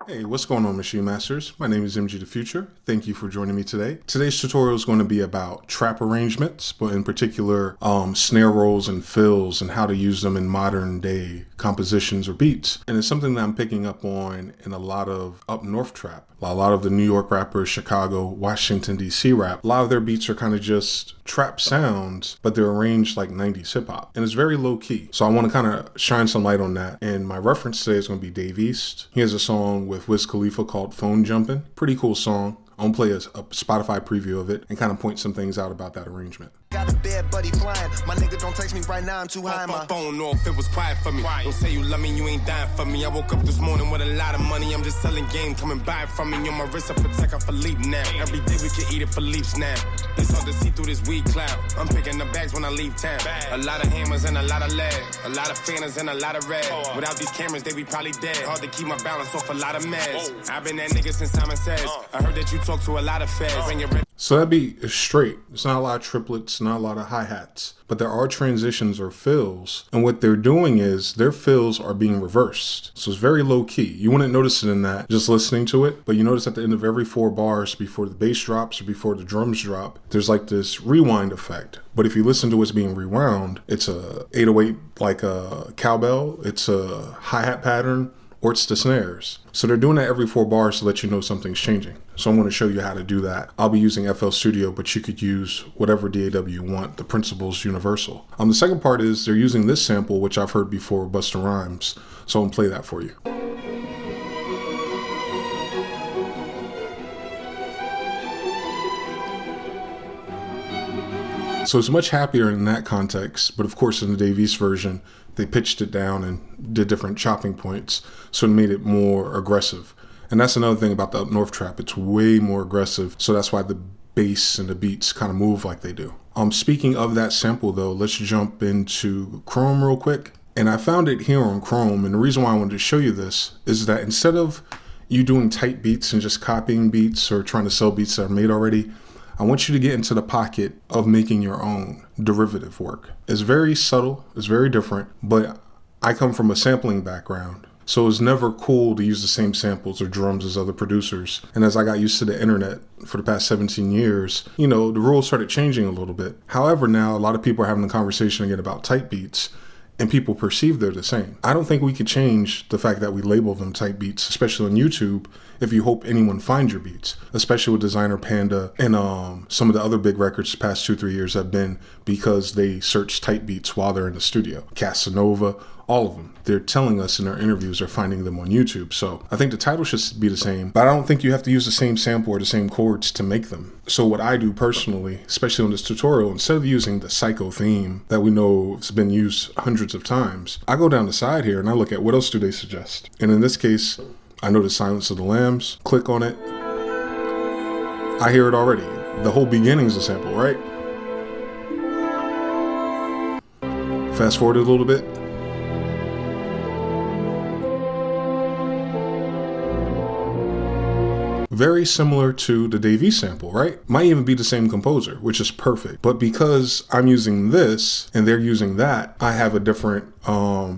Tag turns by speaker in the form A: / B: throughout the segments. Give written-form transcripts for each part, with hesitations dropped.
A: Hey, what's going on, Maschine Masters? My name is MGTheFuture. Thank you for joining me today. Today's tutorial is going to be about trap arrangements, but in particular, snare rolls and fills and how to use them in modern day compositions or beats. And it's something that I'm picking up on in a lot of up north trap. A lot of the New York rappers, Chicago, Washington, D.C. rap, a lot of their beats are kind of just trap sounds, but they're arranged like 90s hip hop. And it's very low key. So I want to kind of shine some light on that. And my reference today is going to be Dave East. He has a song with Wiz Khalifa called Phone Jumpin'. Pretty cool song. I'm gonna play a Spotify preview of it and kind of point some things out about that arrangement.
B: Got a bad buddy flying. My nigga don't text me right now, I'm too high. My
C: phone off, it was quiet for me. Don't say you love me, you ain't dying for me. I woke up this morning with a lot of money. I'm just selling game, coming by from me. On my wrist, I protect her for leap now. Every day we can eat it for leaps now. It's hard to see through this weed cloud. I'm picking the bags when I leave town. A lot of hammers and a lot of lead. A lot of fanners and a lot of red. Without these cameras, they be probably dead. Hard to keep my balance off a lot of meds. I've been that nigga since Simon Says. I heard that you talk to a lot of feds.
A: So that beat is straight. It's not a lot of triplets, not a lot of hi-hats, but there are transitions or fills. And what they're doing is their fills are being reversed. So it's very low key. You wouldn't notice it in that just listening to it, but you notice at the end of every 4 bars before the bass drops or before the drums drop, there's like this rewind effect. But if you listen to what's being rewound, it's a 808 like a cowbell, it's a hi-hat pattern, or it's the snares. So they're doing that every 4 bars to let you know something's changing. So I'm going to show you how to do that. I'll be using FL Studio, but you could use whatever DAW you want. The principle's universal. The second part is they're using this sample, which I've heard before, Busta Rhymes. So I'm going to play that for you. So it's much happier in that context, but of course in the Dave East version, they pitched it down and did different chopping points, so it made it more aggressive. And that's another thing about the up north trap, it's way more aggressive, so that's why the bass and the beats kind of move like they do. Speaking of that sample though, let's jump into Chrome real quick. And I found it here on Chrome, and the reason why I wanted to show you this is that instead of you doing tight beats and just copying beats or trying to sell beats that are made already, I want you to get into the pocket of making your own derivative work. It's very subtle, it's very different, but I come from a sampling background. So it's never cool to use the same samples or drums as other producers. And as I got used to the internet for the past 17 years, the rules started changing a little bit. However, now a lot of people are having a conversation again about tight beats, and people perceive they're the same. I don't think we could change the fact that we label them tight beats, especially on YouTube, if you hope anyone finds your beats, especially with Designer Panda and some of the other big records the past 2-3 years have been because they search tight beats while they're in the studio. Casanova, all of them. They're telling us in their interviews they're finding them on YouTube. So I think the title should be the same, but I don't think you have to use the same sample or the same chords to make them. So what I do personally, especially on this tutorial, instead of using the psycho theme that we know has been used hundreds of times, I go down the side here and I look at what else do they suggest. And in this case, I know the Silence of the Lambs, click on it. I hear it already. The whole beginning's a sample, right? Fast forward a little bit. Very similar to the Dave East sample, right? Might even be the same composer, which is perfect. But because I'm using this and they're using that, I have a different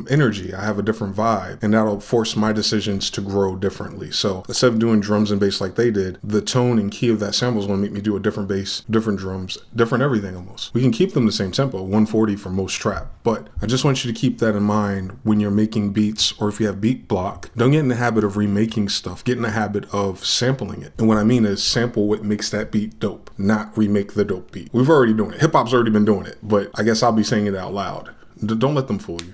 A: energy. I have a different vibe, and that'll force my decisions to grow differently. So instead of doing drums and bass like they did, the tone and key of that sample is going to make me do a different bass, different drums, different everything almost. We can keep them the same tempo, 140 for most trap, but I just want you to keep that in mind when you're making beats, or if you have beat block, don't get in the habit of remaking stuff. Get in the habit of sampling it. And what I mean is sample what makes that beat dope, not remake the dope beat. We've already doing it. Hip hop's already been doing it, but I guess I'll be saying it out loud. Don't let them fool you.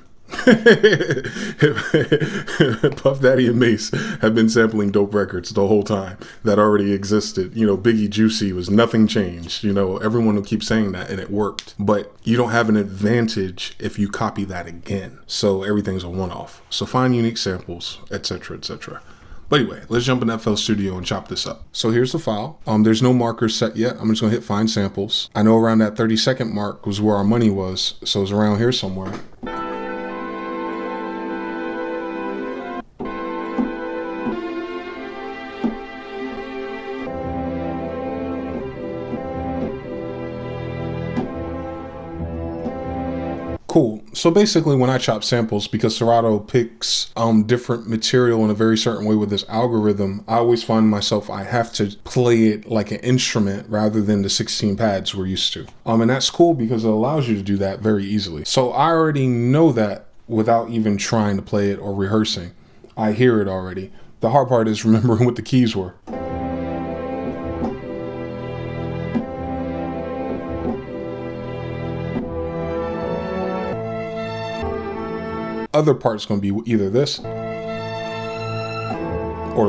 A: Puff Daddy and Mace have been sampling dope records the whole time that already existed. Biggie Juicy was nothing changed. Everyone will keep saying that, and it worked. But you don't have an advantage if you copy that again. So everything's a one-off. So find unique samples, etc., etc. But anyway, let's jump in FL Studio and chop this up. So here's the file. There's no markers set yet. I'm just gonna hit find samples. I know around that 30-second mark was where our money was, so it's around here somewhere. Cool. So basically when I chop samples, because Serato picks different material in a very certain way with this algorithm, I always find myself, I have to play it like an instrument rather than the 16 pads we're used to. And that's cool because it allows you to do that very easily. So I already know that without even trying to play it or rehearsing. I hear it already. The hard part is remembering what the keys were. Other part's going to be either this or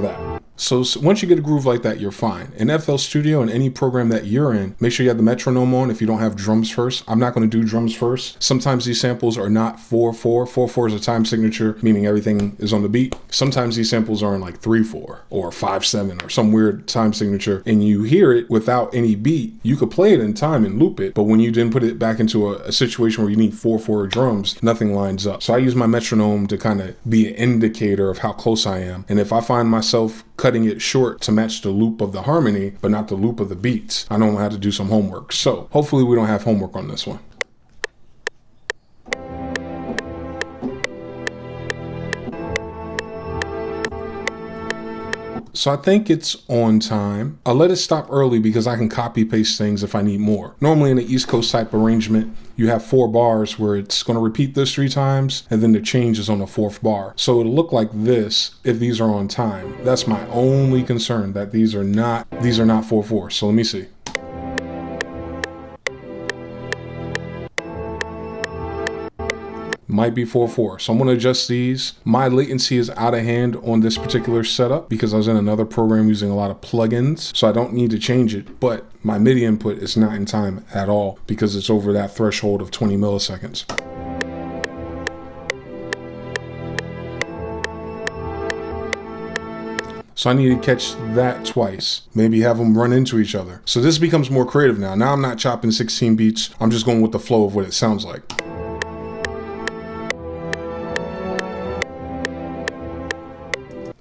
A: that. So once you get a groove like that, you're fine. In FL Studio and any program that you're in, make sure you have the metronome on if you don't have drums first. I'm not going to do drums first. Sometimes these samples are not 4/4. 4/4 is a time signature, meaning everything is on the beat. Sometimes these samples are in like 3/4 or 5/7 or some weird time signature, and you hear it without any beat. You could play it in time and loop it, but when you then put it back into a situation where you need 4/4 drums, nothing lines up. So I use my metronome to kind of be an indicator of how close I am. And if I find myself cutting it short to match the loop of the harmony, but not the loop of the beats, I know I have to do some homework. So hopefully we don't have homework on this one. So I think it's on time. I'll let it stop early because I can copy paste things if I need more. Normally in the East Coast type arrangement, you have 4 bars where it's going to repeat this 3 times and then the change is on the 4th bar. So it'll look like this if these are on time. That's my only concern, that these are not 4/4. So let me see. Might be 4/4. So I'm going to adjust these. My latency is out of hand on this particular setup because I was in another program using a lot of plugins. So I don't need to change it, but my MIDI input is not in time at all because it's over that threshold of 20 milliseconds. So I need to catch that twice. Maybe have them run into each other. So this becomes more creative now. Now I'm not chopping 16 beats. I'm just going with the flow of what it sounds like.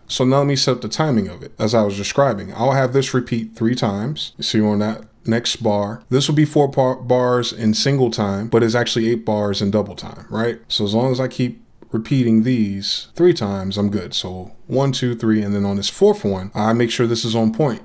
A: So now let me set the timing of it as I was describing. I'll have this repeat 3 times. You see on that next bar. This will be 4 bars in single time, but it's actually 8 bars in double time, right? So as long as I keep repeating these 3 times, I'm good. So 1, 2, 3, and then on this 4th one, I make sure this is on point.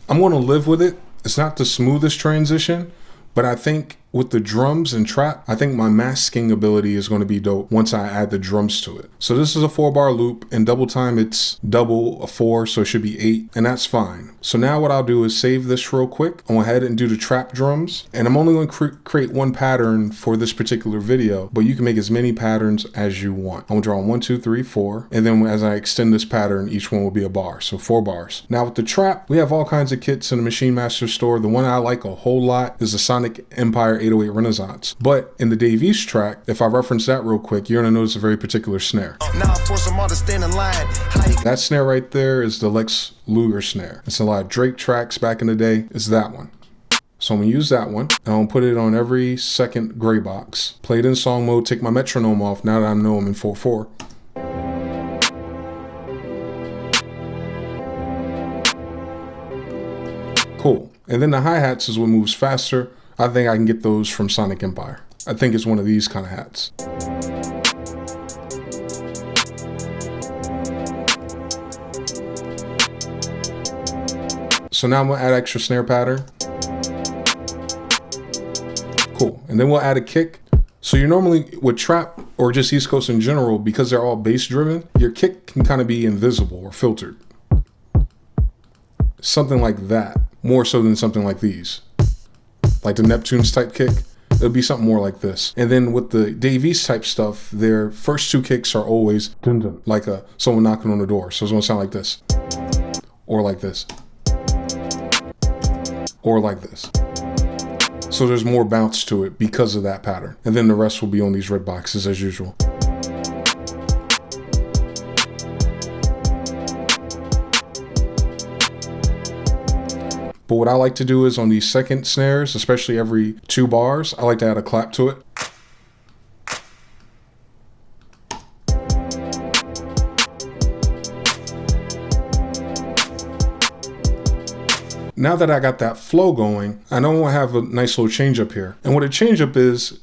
A: I'm going to live with it. It's not the smoothest transition, but I think with the drums and trap, I think my masking ability is going to be dope once I add the drums to it. So this is a 4-bar loop. In double time, it's double a 4, so it should be 8, and that's fine. So now what I'll do is save this real quick. I'll go ahead and do the trap drums, and I'm only going to create one pattern for this particular video, but you can make as many patterns as you want. I'm going to draw 1, 2, 3, 4, and then as I extend this pattern, each one will be a bar, so 4 bars. Now with the trap, we have all kinds of kits in the Maschine Masters store. The one I like a whole lot is the Sonic Empire 808 Renaissance. But in the Dave East track, if I reference that real quick, you're gonna notice a very particular snare.
B: Now for some understanding line.
A: That snare right there is the Lex Luger snare. It's a lot of Drake tracks back in the day. It's that one. So I'm gonna use that one, and I'll put it on every second gray box. Play it in song mode, take my metronome off now that I know I'm in 4/4. Cool. And then the hi-hats is what moves faster. I think I can get those from Sonic Empire. I think it's one of these kind of hats. So now I'm gonna add extra snare pattern. Cool, and then we'll add a kick. So you're normally, with trap or just East Coast in general, because they're all bass driven, your kick can kind of be invisible or filtered. Something like that, more so than something like these. Like the Neptunes type kick, it'll be something more like this. And then with the Dave East type stuff, their first 2 kicks are always dun dun, like someone knocking on the door. So it's gonna sound like this, or like this, or like this. So there's more bounce to it because of that pattern. And then the rest will be on these red boxes as usual. But what I like to do is on these second snares, especially every 2 bars, I like to add a clap to it. now that I got that flow going, I know I have a nice little change up here. And what a change up is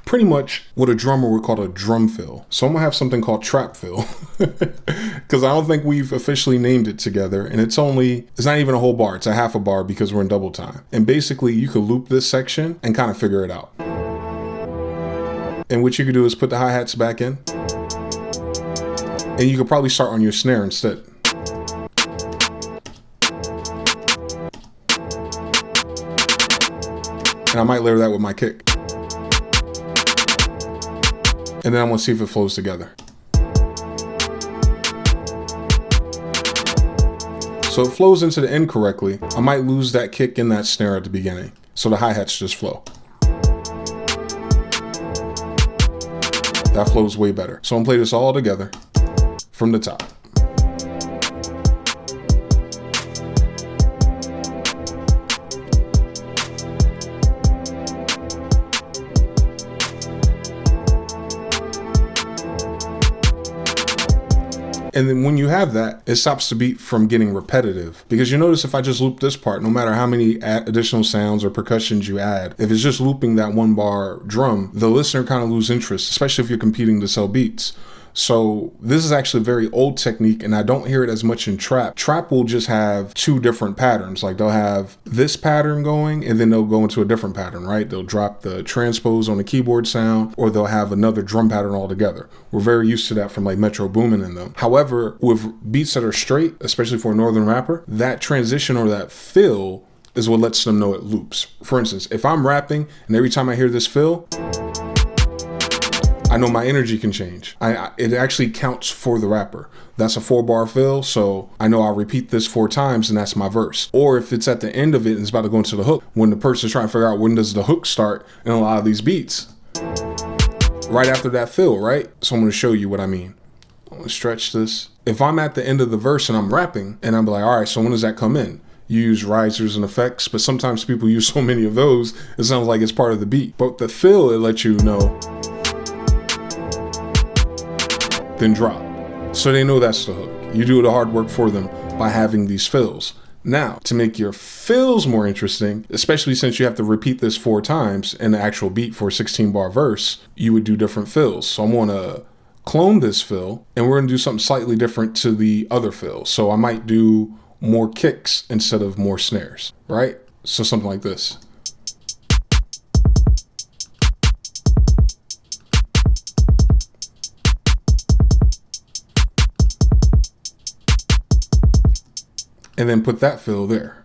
A: pretty much what a drummer would call a drum fill. So I'm gonna have something called trap fill because I don't think we've officially named it together. And it's not even a whole bar, it's a half a bar because we're in double time. And basically you could loop this section and kind of figure it out. And what you could do is put the hi-hats back in. And you could probably start on your snare instead. And I might layer that with my kick. And then I want to see if it flows together. So it flows into the end correctly. I might lose that kick in that snare at the beginning. So the hi-hats just flow. That flows way better. So I'm gonna play this all together from the top. And then when you have that, it stops the beat from getting repetitive. Because you notice if I just loop this part, no matter how many additional sounds or percussions you add, if it's just looping that 1 bar drum, the listener kind of lose interest, especially if you're competing to sell beats. So this is actually a very old technique, and I don't hear it as much in trap. Trap will just have 2 different patterns. Like they'll have this pattern going, and then they'll go into a different pattern, right? They'll drop the transpose on the keyboard sound, or they'll have another drum pattern altogether. We're very used to that from like Metro Boomin in them. However, with beats that are straight, especially for a northern rapper, that transition or that fill is what lets them know it loops. For instance, if I'm rapping and every time I hear this fill, I know my energy can change. It actually counts for the rapper. That's a 4-bar fill, so I know I'll repeat this 4 times and that's my verse. Or if it's at the end of it and it's about to go into the hook, when the person's trying to figure out when does the hook start in a lot of these beats, right after that fill, right? So I'm gonna show you what I mean. I'm gonna stretch this. If I'm at the end of the verse and I'm rapping and I'm like, all right, so when does that come in? You use risers and effects, but sometimes people use so many of those, it sounds like it's part of the beat. But the fill, it lets you know, then drop. So they know that's the hook. You do the hard work for them by having these fills. Now, to make your fills more interesting, especially since you have to repeat this 4 times in the actual beat for a 16-bar verse, you would do different fills. So I'm gonna clone this fill, and we're gonna do something slightly different to the other fill. So I might do more kicks instead of more snares, right? So something like this. And then put that fill there.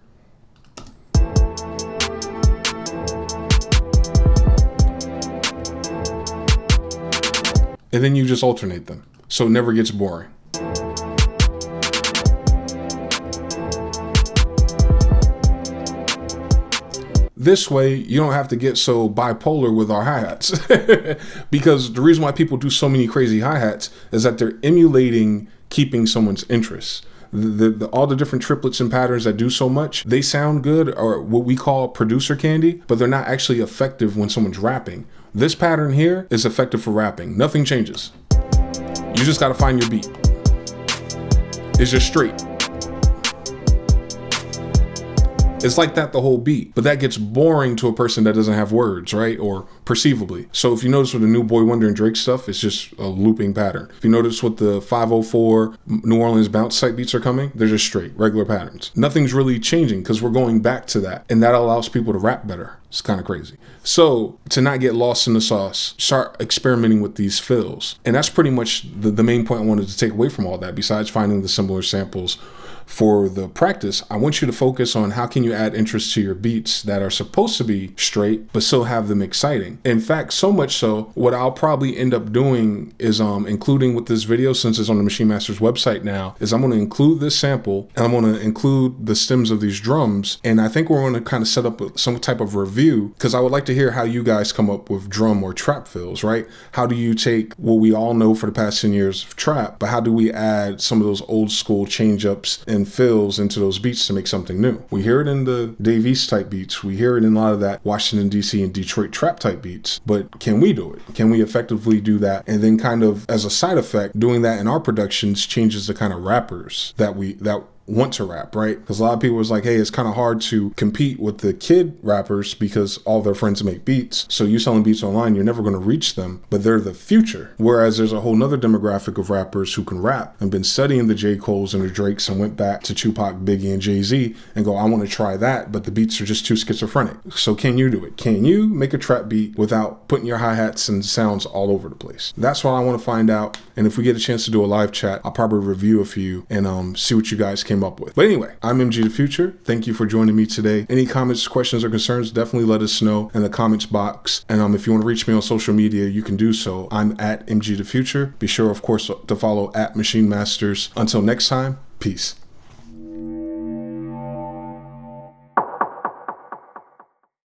A: And then you just alternate them, so it never gets boring. This way, you don't have to get so bipolar with our hi-hats. Because the reason why people do so many crazy hi-hats is that they're emulating keeping someone's interest. All the different triplets and patterns that do so much, they sound good, or what we call producer candy, but they're not actually effective when someone's rapping. This pattern here is effective for rapping. Nothing changes. You just gotta find your beat. It's just straight. It's like that the whole beat, but that gets boring to a person that doesn't have words, right? Or perceivably. So if you notice with the new Boy Wonder and Drake stuff, it's just a looping pattern. If you notice with the 504 New Orleans bounce type beats are coming, they're just straight, regular patterns. Nothing's really changing because we're going back to that. And that allows people to rap better. It's kind of crazy. So to not get lost in the sauce, start experimenting with these fills. And that's pretty much the main point I wanted to take away from all that, besides finding the similar samples. For the practice, I want you to focus on how can you add interest to your beats that are supposed to be straight, but still have them exciting. In fact, so much so, what I'll probably end up doing is including with this video, since it's on the Maschine Masters website now, is I'm going to include this sample and I'm going to include the stems of these drums. And I think we're going to kind of set up some type of review, because I would like to hear how you guys come up with drum or trap fills, right? How do you take what we all know for the past 10 years of trap, but how do we add some of those old school change ups and fills into those beats to make something new? We hear it in the Dave East type beats. We hear it in a lot of that Washington, D.C. and Detroit trap type beats. But can we do it? Can we effectively do that? And then kind of as a side effect, doing that in our productions changes the kind of rappers that want to rap, right? Because a lot of people was like, hey, it's kind of hard to compete with the kid rappers because all their friends make beats. So you selling beats online, you're never going to reach them, but they're the future. Whereas there's a whole nother demographic of rappers who can rap and been studying the J. Coles and the Drakes and went back to Tupac, Biggie, and Jay-Z and go, I want to try that, but the beats are just too schizophrenic. So can you do it? Can you make a trap beat without putting your hi-hats and sounds all over the place? That's what I want to find out. And if we get a chance to do a live chat, I'll probably review a few and see what you guys came up with. But anyway, I'm MGTheFuture. Thank you for joining me today. Any comments, questions, or concerns, definitely let us know in the comments box. And if you want to reach me on social media, you can do so. I'm at MGTheFuture. Be sure, of course, to follow at Maschine Masters. Until next time, peace.